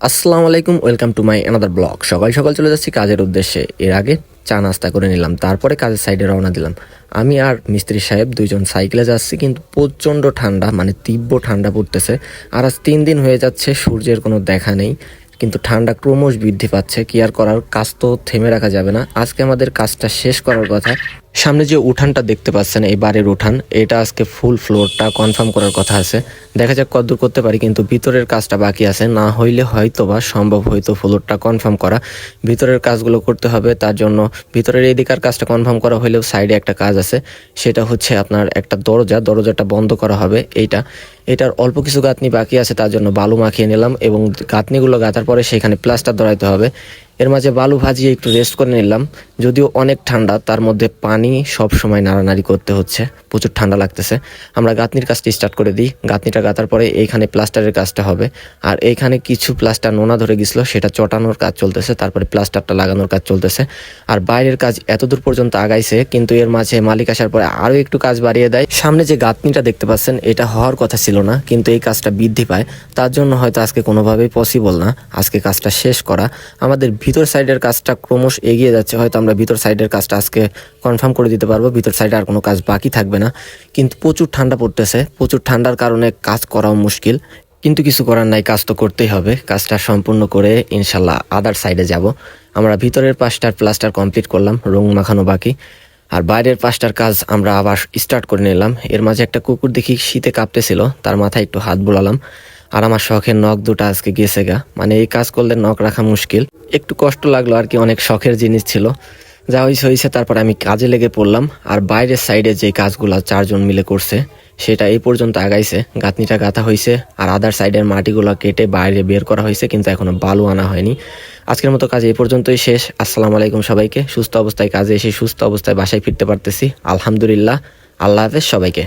আসসালামু আলাইকুম, welcome to my another blog. সকাল সকাল চলে যাচ্ছি কাজের উদ্দেশ্যে। এর আগে চা নাস্তা করে নিলাম, তারপরে কাজের সাইডে রওনা দিলাম। আমি আর মিস্ত্রি সাহেব দুইজন সাইকেলে যাচ্ছি, কিন্তু প্রচণ্ড ঠান্ডা, মানে তীব্র ঠান্ডা পড়তেছে। আর আজ 3 দিন হয়ে যাচ্ছে সূর্যের কোনো দেখা নেই, কিন্তু ঠান্ডা ক্রমশ বৃদ্ধি পাচ্ছে। কি আর করার, কাজ তো থেমে রাখা যাবে না। আজকে আমাদের কাজটা শেষ করার কথা। সামনে যে উঠানটা দেখতে পাচ্ছেন, এই বাড়ির উঠান, এটা আজকে ফুল ফ্লোরটা কনফার্ম করার কথা আছে। দেখা যাক কতদূর করতে পারি, কিন্তু ভিতরের কাজটা বাকি আছে। না হইলে হয়তো বা সম্ভব হয়তো ফ্লোরটা কনফার্ম করা। ভিতরের কাজগুলো করতে হবে, তার জন্য ভিতরের এদিকার কাজটা কনফার্ম করা হইলেও সাইডে একটা কাজ আছে। সেটা হচ্ছে আপনার একটা দরজাটা বন্ধ করা হবে। এটার অল্প কিছু গাঁথনি বাকি আছে, তার জন্য বালু মাখিয়ে নিলাম এবং গাঁথনিগুলো গাঁথার পরে সেখানে প্লাস্টার ধরাইতে হবে। এর মাঝে বালু ভাজিয়ে একটু রেস্ট করে নিলাম। যদিও অনেক ঠান্ডা, তার মধ্যে পানি সব সময় নাড়ানাড়ি করতে হচ্ছে, প্রচুর ঠান্ডা লাগতেছে। আমরা গাঁথনির কাজটা স্টার্ট করে দিই। গাঁথনিটা গাঁথার পরে এইখানে প্লাস্টারের কাজটা হবে। আর এইখানে কিছু প্লাস্টার নোনা ধরে গেছিলো, সেটা চটানোর কাজ চলতেছে, তারপরে প্লাস্টারটা লাগানোর কাজ চলতেছে। আর বাইরের কাজ এতদূর পর্যন্ত আগাইছে, কিন্তু এর মাঝে মালিক আসার পরে আরও একটু কাজ বাড়িয়ে দেয়। সামনে যে গাঁথনিটা দেখতে পাচ্ছেন, এটা হওয়ার কথা ছিল না, কিন্তু এই কাজটা বৃদ্ধি পায়। তার জন্য হয়তো আজকে কোনোভাবেই পসিবল না আজকে কাজটা শেষ করা। আমাদের ভিতর সাইডের কাজটা ক্রমশ এগিয়ে যাচ্ছে, হয়তো আমরা ভিতর সাইডের কাজটা আজকে কনফার্ম করে দিতে পারবো। ভিতর সাইডে আর কোনো কাজ বাকি থাকবে না, কিন্তু প্রচুর ঠান্ডা পড়তেছে। প্রচুর ঠান্ডার কারণে কাজ করাও মুশকিল, কিন্তু কিছু করার নাই, কাজ তো করতেই হবে। কাজটা সম্পূর্ণ করে ইনশাল্লাহ আদার সাইডে যাব। আমরা ভিতরের পাশটার প্লাস্টার কমপ্লিট করলাম, রং মাখানো বাকি। আর বাইরের পাশটার কাজ আমরা আবার স্টার্ট করে নিলাম। এর মাঝে একটা কুকুর দেখি শীতে কাঁপতেছিল, তার মাথায় একটু হাত বুলালাম। আর আমার শখের নখ দুটো আজকে গেছে গা, মানে এই কাজ করলে নখ রাখা মুশকিল। একটু কষ্ট লাগলো আর কি, অনেক শখের জিনিস ছিল। যা হয়েছে। তারপর আমি কাজে লেগে পড়লাম। আর বাইরের সাইডে যে কাজগুলো 4 জন মিলে করছে, সেটা এই পর্যন্ত আগাইছে। গাঁথনিটা গাঁথা হয়েছে, আর আদার সাইডের মাটিগুলো কেটে বাইরে বের করা হয়েছে, কিন্তু এখনো বালু আনা হয়নি। আজকের মতো কাজ এই পর্যন্তই শেষ। আসসালামু আলাইকুম সবাইকে। সুস্থ অবস্থায় কাজে এসে সুস্থ অবস্থায় বাসায় ফিরতে পারতেছি, আলহামদুলিল্লাহ। আল্লাহ হাফেজ সবাইকে।